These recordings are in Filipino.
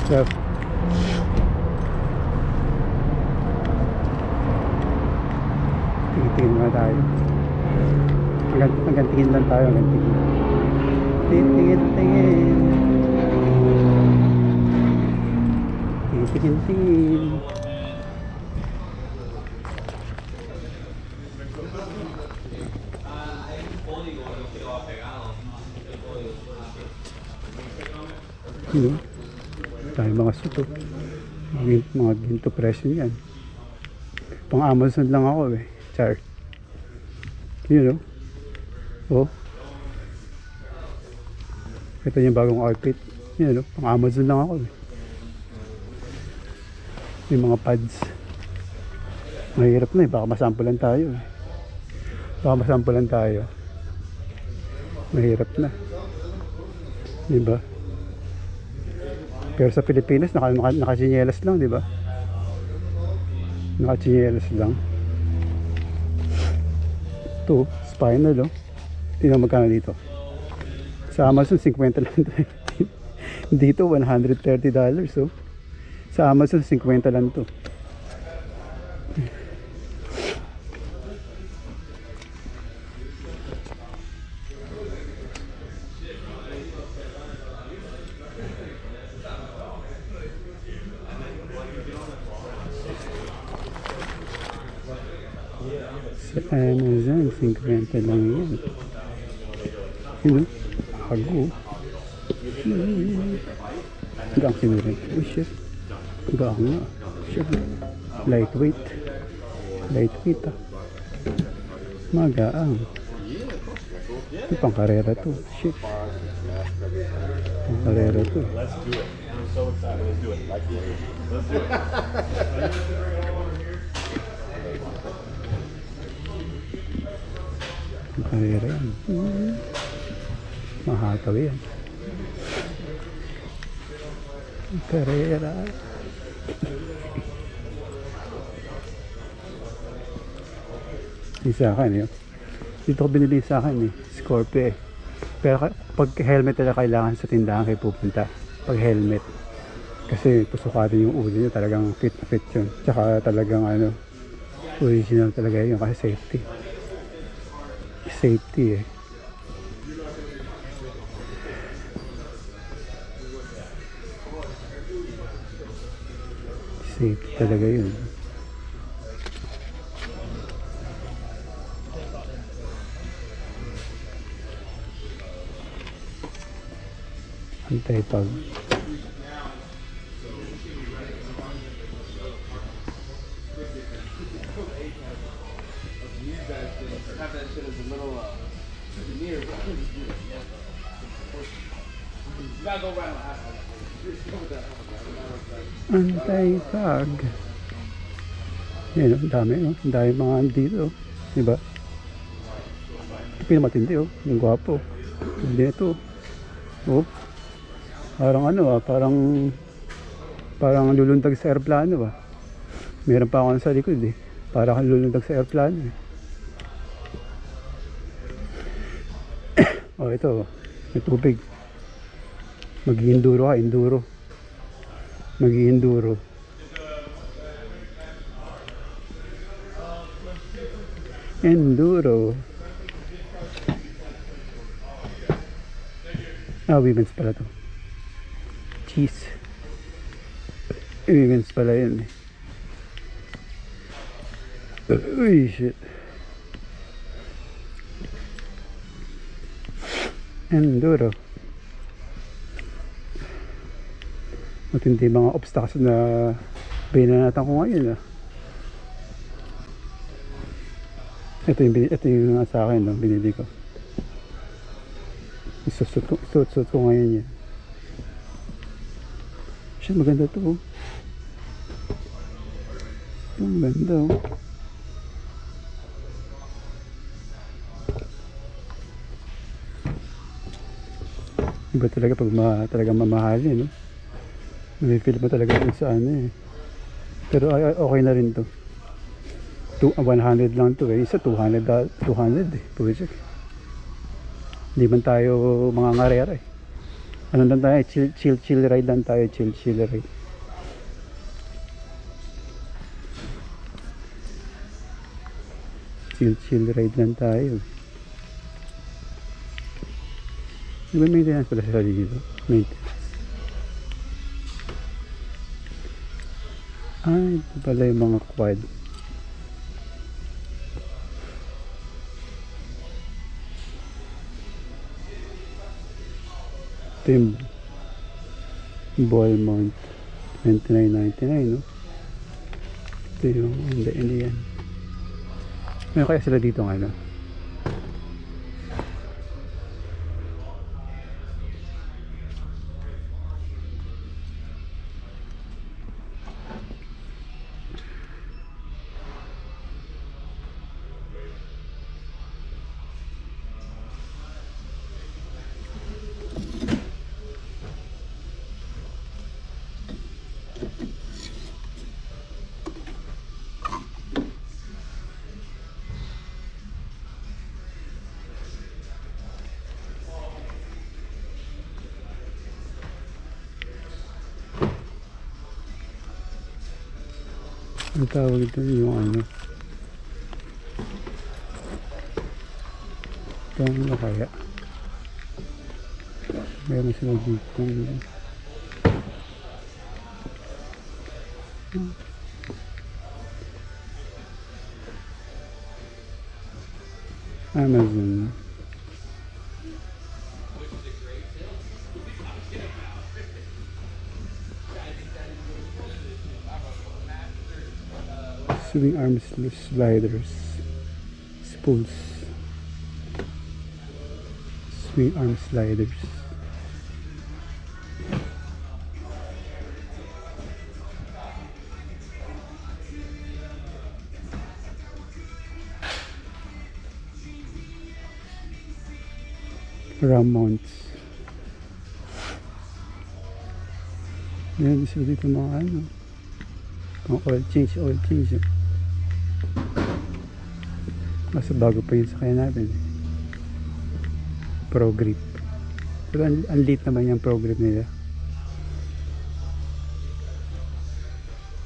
So, tingin na tayo. Hanggang tingin lang tayo, hanggang tingin. Tingin. Tingin. Tayo mga suto. Mga ginto presyo yan. Pang Amazon lang ako eh. Char. Yun oh. Ito yung bagong outfit. Yun pang Amazon lang ako eh. May mga pads. Mahirap na eh. Baka masampulan tayo eh. Mahirap na. Diba? Pero sa Pilipinas nakasinyelas lang, di ba? Nakasinyelas lang. Ito, spinal, oh. Tingnan magkano dito. Sa Amazon 50 lang. Dito $130, oh. Sa Amazon 50 lang to. Sa Amazon 50 lang yan. Yun, hago. Hanggang sinurin. Oh shit. Hanggang nga. Shit. Lightweight ah. Magaang. Ito pang karera to. Shit. Pang karera to. Let's do it. I'm so excited. Let's do it. Let's do it. Pang karera yan. Mahataw yan. Pang karera. Sa akin yun. Dito ko binili sa akin eh. Scorpio eh. Pero pag helmet talaga kailangan sa tindahan kayo pupunta. Pag helmet. Kasi pusukatin yung ulo nyo. Talagang fit na fit yun. Tsaka talagang original talaga yun. Kasi safety. Safety eh. Safety talaga yun. Antay-pag. Antay-pag. Yan ang dami oh. Ang dami mga andito oh. Diba? Ito pinamatindi oh. Yung gwapo. Hindi ito oh. Parang parang lulundag sa aeroplano ba. Meron pa ako sa likod eh. Parang lulundag sa aeroplano eh. Oh ito, may tubig. Mag-enduro ka, enduro. Mag-enduro. Enduro. Women's pala to. Cheese. Women's pala yun eh. Uy, shit. Enduro. Matindi mga obstacles na binanatan ko ngayon ah. Ito yung sa akin no, binili ko. Isusut ko ngayon yan. Siya maganda to oh. Ang ganda oh. Iba talaga pag talagang mamahalin no? May-feel mo talaga dun sa ano eh. Pero okay na rin to. 100 lang to eh. Isa 200 eh. Puwisik. Hindi man tayo mga ngarera eh. Ano lang tayo, chill ride lang tayo, chill ride. Chill ride lang tayo. Di ba maintenance pala sila dito? Maintenance. Ay, ito pala yung mga quad. Ito yung ball mount. $29.99, no? Ito yung, hindi yan. Meron kaya sila dito ng ano? Ang tawag ito yung ano? Ito ano kaya? Meron sila dito. Amazon. Swing arms sliders. Spools. Swing arm sliders. Ram mounts. Meron sila dito mga ano, mga oil change. Mas bago pa yun sa kaya natin. Pro grip. Pero ang late naman yung pro grip nila.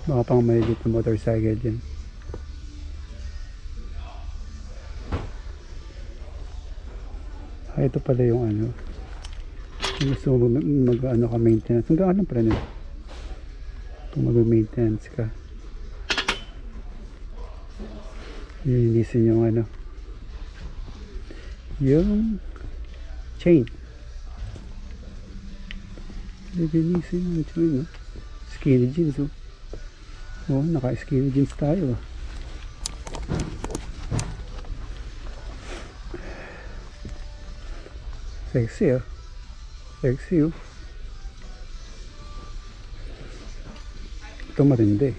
Baka pang malilit na motorcycle dyan. Ito pala yung ano, kung gusto mo mag-ano ka maintenance, hanggang ano pala nito kung mag-maintenance ka, lilinisin yung ano, yung chain, lilinisin yung chain, no? Skinny jeans, oh, naka skinny jeans tayo, sexy, sexy, oh. Ito matindi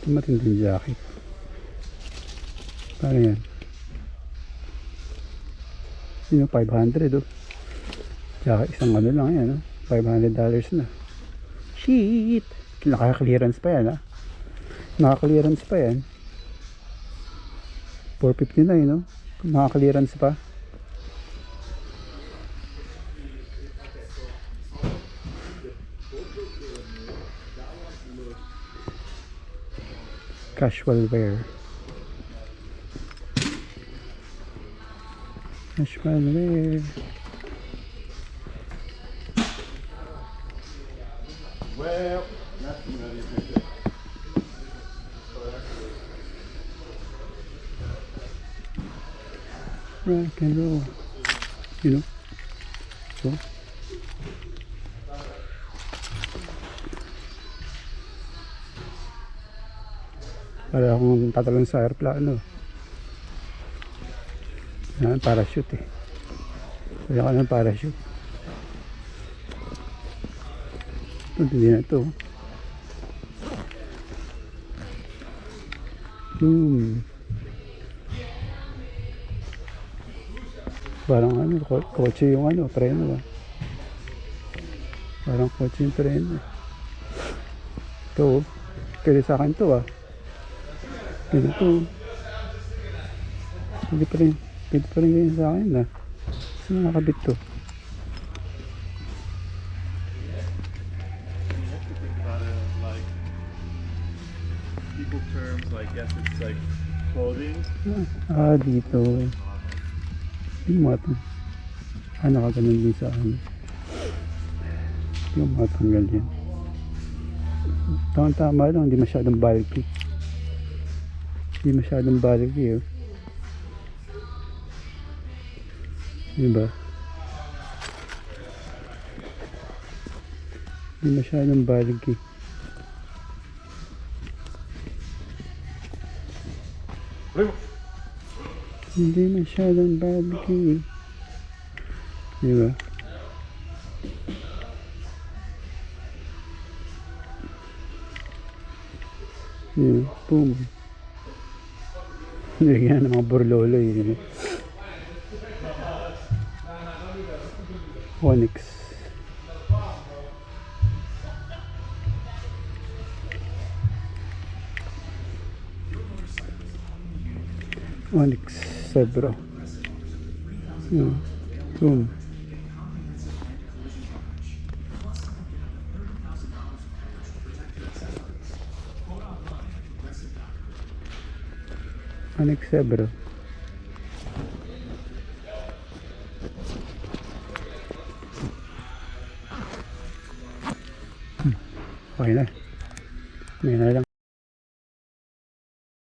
yung jacket. Paano yan? Yun yung 500, oh. Jacket, isang ano lang yan, oh. $500 na. Shit! Naka-clearance pa yan, ah. Naka-clearance pa yan. $459, no? Naka-clearance pa. Casual wear. Casual wear. Well, that's another picture. Rock and roll. You know? So. Para akong tatalon sa aeroplano. Yan, parachute eh. Kaya ka ng parachute. Ito, hindi na ito. Parang ano, kotse yung ano, treno ba? Parang kotse yung treno. Ito, pwede sa akin ito, ah. Pwede ito. Pwede pa rin ganyan sa akin, ah. Saan nakakabit to? technical terms, I guess it's like clothing. Dito. Hindi mo ito. Nakaganon din sa ano. Hindi mo matanggal yan. Tama lang, hindi masyadong bulky. Hindi masyadong bulky, oh. Diba? Hindi masyadong bulky. Hindi masyadong bulky. Diba? Diba? Boom. Nilagyan ng mga burlolo yun. Onyx. Onyx Sebro. Boom. Onyx Sebro. Okay na. May na lang.